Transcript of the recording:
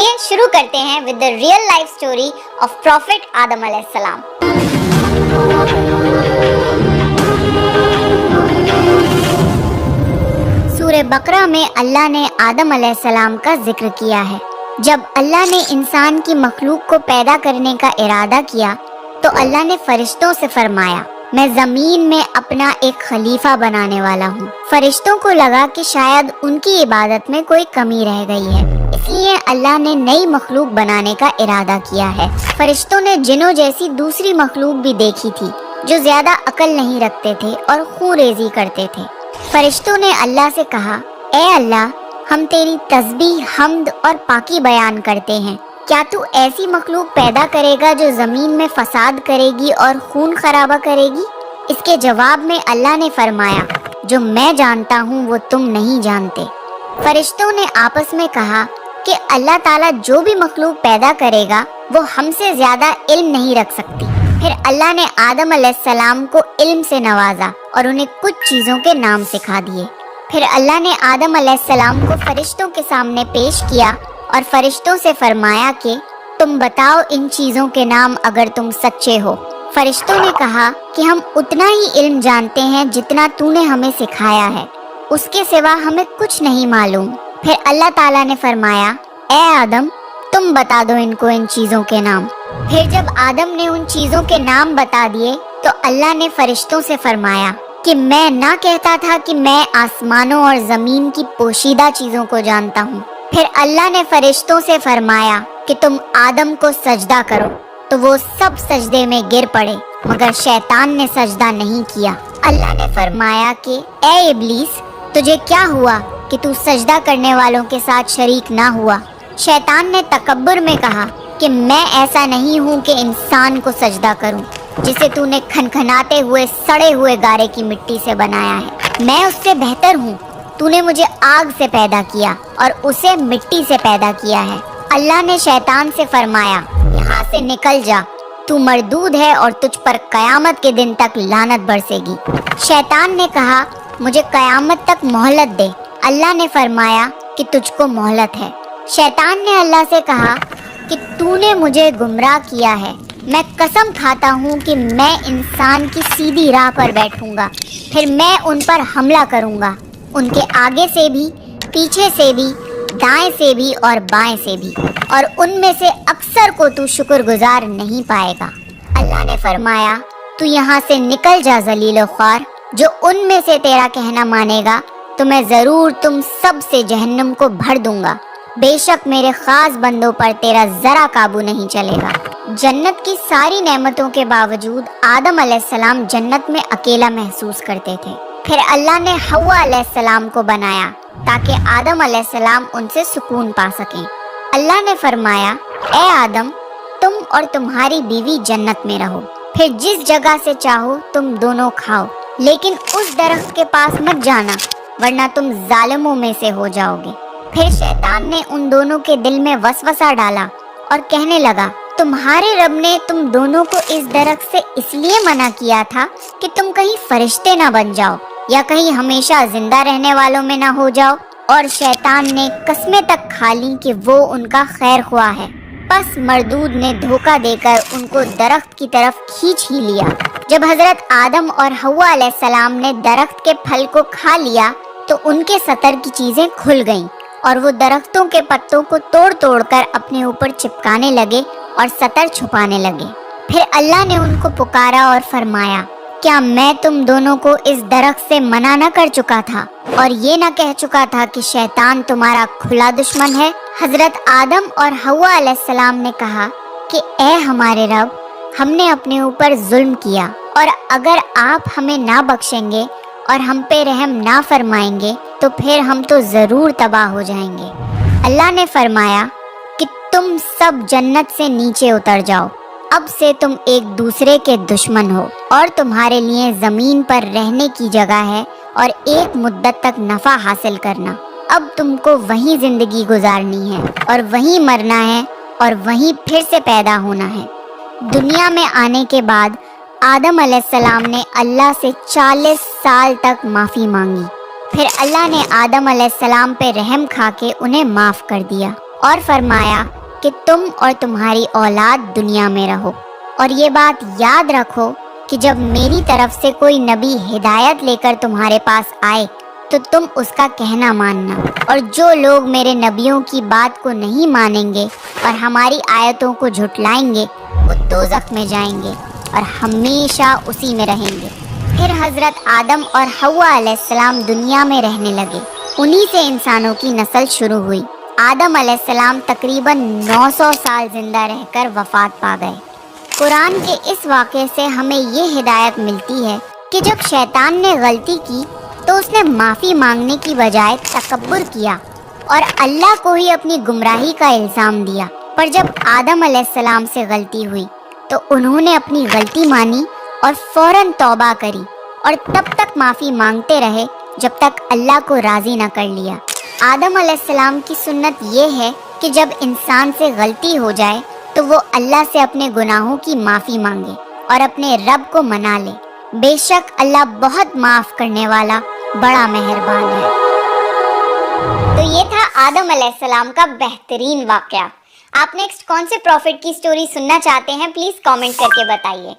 چلیے شروع کرتے ہیں with the real life story of Prophet آدم علیہ السلام۔ سورہ بقرہ میں اللہ نے آدم علیہ السلام کا ذکر کیا ہے۔ جب اللہ نے انسان کی مخلوق کو پیدا کرنے کا ارادہ کیا تو اللہ نے فرشتوں سے فرمایا، میں زمین میں اپنا ایک خلیفہ بنانے والا ہوں۔ فرشتوں کو لگا کہ شاید ان کی عبادت میں کوئی کمی رہ گئی ہے، اس لیے اللہ نے نئی مخلوق بنانے کا ارادہ کیا ہے۔ فرشتوں نے جنوں جیسی دوسری مخلوق بھی دیکھی تھی جو زیادہ عقل نہیں رکھتے تھے اور خون ریزی کرتے تھے۔ فرشتوں نے اللہ سے کہا، اے اللہ، ہم تیری تسبیح، حمد اور پاکی بیان کرتے ہیں، کیا تو ایسی مخلوق پیدا کرے گا جو زمین میں فساد کرے گی اور خون خرابہ کرے گی؟ اس کے جواب میں اللہ نے فرمایا، جو میں جانتا ہوں وہ تم نہیں جانتے۔ فرشتوں نے آپس میں کہا کہ اللہ تعالیٰ جو بھی مخلوق پیدا کرے گا وہ ہم سے زیادہ علم نہیں رکھ سکتی۔ پھر اللہ نے آدم علیہ السلام کو علم سے نوازا اور انہیں کچھ چیزوں کے نام سکھا دیے۔ پھر اللہ نے آدم علیہ السلام کو فرشتوں کے سامنے پیش کیا اور فرشتوں سے فرمایا کہ تم بتاؤ ان چیزوں کے نام اگر تم سچے ہو۔ فرشتوں نے کہا کہ ہم اتنا ہی علم جانتے ہیں جتنا تو نے ہمیں سکھایا ہے، اس کے سوا ہمیں کچھ نہیں معلوم۔ پھر اللہ تعالیٰ نے فرمایا، اے آدم، تم بتا دو ان کو ان چیزوں کے نام۔ پھر جب آدم نے ان چیزوں کے نام بتا دیے تو اللہ نے فرشتوں سے فرمایا کہ میں نہ کہتا تھا کہ میں آسمانوں اور زمین کی پوشیدہ چیزوں کو جانتا ہوں۔ پھر اللہ نے فرشتوں سے فرمایا کہ تم آدم کو سجدہ کرو، تو وہ سب سجدے میں گر پڑے مگر شیطان نے سجدہ نہیں کیا۔ اللہ نے فرمایا کہ اے ابلیس، تجھے کیا ہوا کہ تو سجدہ کرنے والوں کے ساتھ شریک نہ ہوا؟ شیطان نے تکبر میں کہا کہ میں ایسا نہیں ہوں کہ انسان کو سجدہ کروں جسے تو نے کھنکھناتے ہوئے سڑے ہوئے گارے کی مٹی سے بنایا ہے۔ میں اس سے بہتر ہوں، تو نے مجھے آگ سے پیدا کیا اور اسے مٹی سے پیدا کیا ہے۔ اللہ نے شیطان سے فرمایا، یہاں سے نکل جا، تو مردود ہے اور تجھ پر قیامت کے دن تک لعنت برسے گی۔ شیطان نے کہا، مجھے قیامت تک مہلت دے۔ اللہ نے فرمایا کہ تجھ کو مہلت ہے۔ شیطان نے اللہ سے کہا کہ تو نے مجھے گمراہ کیا ہے، میں قسم کھاتا ہوں کہ میں انسان کی سیدھی راہ پر بیٹھوں گا، پھر میں ان پر حملہ کروں گا، ان کے آگے سے بھی، پیچھے سے بھی، دائیں سے بھی اور بائیں سے بھی، اور ان میں سے اکثر کو تو شکر گزار نہیں پائے گا۔ اللہ نے فرمایا، تو یہاں سے نکل جا ذلیل و خوار، جو ان میں سے تیرا کہنا مانے گا تو میں ضرور تم سب سے جہنم کو بھر دوں گا، بے شک میرے خاص بندوں پر تیرا ذرا قابو نہیں چلے گا۔ جنت کی ساری نعمتوں کے باوجود آدم علیہ السلام جنت میں اکیلا محسوس کرتے تھے۔ پھر اللہ نے حوا علیہ السلام کو بنایا تاکہ آدم علیہ السلام ان سے سکون پا سکیں۔ اللہ نے فرمایا، اے آدم، تم اور تمہاری بیوی جنت میں رہو، پھر جس جگہ سے چاہو تم دونوں کھاؤ، لیکن اس درخت کے پاس مت جانا ورنہ تم ظالموں میں سے ہو جاؤ گے۔ پھر شیطان نے ان دونوں کے دل میں وسوسہ ڈالا اور کہنے لگا، تمہارے رب نے تم دونوں کو اس درخت سے اس لیے منع کیا تھا کہ تم کہیں فرشتے نہ بن جاؤ یا کہیں ہمیشہ زندہ رہنے والوں میں نہ ہو جاؤ۔ اور شیطان نے قسمیں تک کھا لی کہ وہ ان کا خیر خواہ ہے، پس مردود نے دھوکہ دے کر ان کو درخت کی طرف کھینچ ہی لیا۔ جب حضرت آدم اور حوا علیہ السلام نے درخت کے پھل کو کھا لیا تو ان کے سطر کی چیزیں کھل گئیں اور وہ درختوں کے پتوں کو توڑ توڑ کر اپنے اوپر چپکانے لگے اور سطر چھپانے لگے۔ پھر اللہ نے ان کو پکارا اور فرمایا، کیا میں تم دونوں کو اس درخت سے منع نہ کر چکا تھا اور یہ نہ کہہ چکا تھا کہ شیطان تمہارا کھلا دشمن ہے؟ حضرت آدم اور حوا علیہ السلام نے کہا کہ اے ہمارے رب، ہم نے اپنے اوپر ظلم کیا، اور اگر آپ ہمیں نہ بخشیں گے اور ہم پہ رحم نہ فرمائیں گے تو پھر ہم تو ضرور تباہ ہو جائیں گے۔ اللہ نے فرمایا کہ تم سب جنت سے نیچے اتر جاؤ، اب سے تم ایک دوسرے کے دشمن ہو، اور تمہارے لیے زمین پر رہنے کی جگہ ہے اور ایک مدت تک نفع حاصل کرنا۔ اب تم کو وہیں زندگی گزارنی ہے اور وہیں مرنا ہے اور وہیں پھر سے پیدا ہونا ہے۔ دنیا میں آنے کے بعد آدم علیہ السلام نے اللہ سے 40 سال تک معافی مانگی، پھر اللہ نے آدم علیہ السلام پہ رحم کھا کے انہیں معاف کر دیا۔ اور فرمایا کہ تم اور تمہاری اولاد دنیا میں رہو، اور یہ بات یاد رکھو کہ جب میری طرف سے کوئی نبی ہدایت لے کر تمہارے پاس آئے تو تم اس کا کہنا ماننا، اور جو لوگ میرے نبیوں کی بات کو نہیں مانیں گے اور ہماری آیتوں کو جھٹلائیں گے وہ دوزخ میں جائیں گے اور ہمیشہ اسی میں رہیں گے۔ پھر حضرت آدم اور حوا علیہ السلام دنیا میں رہنے لگے، انہی سے انسانوں کی نسل شروع ہوئی۔ آدم علیہ السلام تقریباً 900 سال زندہ رہ کر وفات پا گئے۔ قرآن کے اس واقعے سے ہمیں یہ ہدایت ملتی ہے کہ جب شیطان نے غلطی کی تو اس نے معافی مانگنے کی بجائے تکبر کیا اور اللہ کو ہی اپنی گمراہی کا الزام دیا، پر جب آدم علیہ السلام سے غلطی ہوئی تو انہوں نے اپنی غلطی مانی اور فوراً توبہ کری، اور تب تک معافی مانگتے رہے جب تک اللہ کو راضی نہ کر لیا۔ آدم علیہ السلام کی سنت یہ ہے کہ جب انسان سے غلطی ہو جائے تو وہ اللہ سے اپنے گناہوں کی معافی مانگے اور اپنے رب کو منا لے۔ بے شک اللہ بہت معاف کرنے والا، بڑا مہربان ہے۔ تو یہ تھا آدم علیہ السلام کا بہترین واقعہ۔ آپ نیکسٹ کون سے پروفٹ کی سٹوری سننا چاہتے ہیں پلیز کامنٹ کر کے بتائیے۔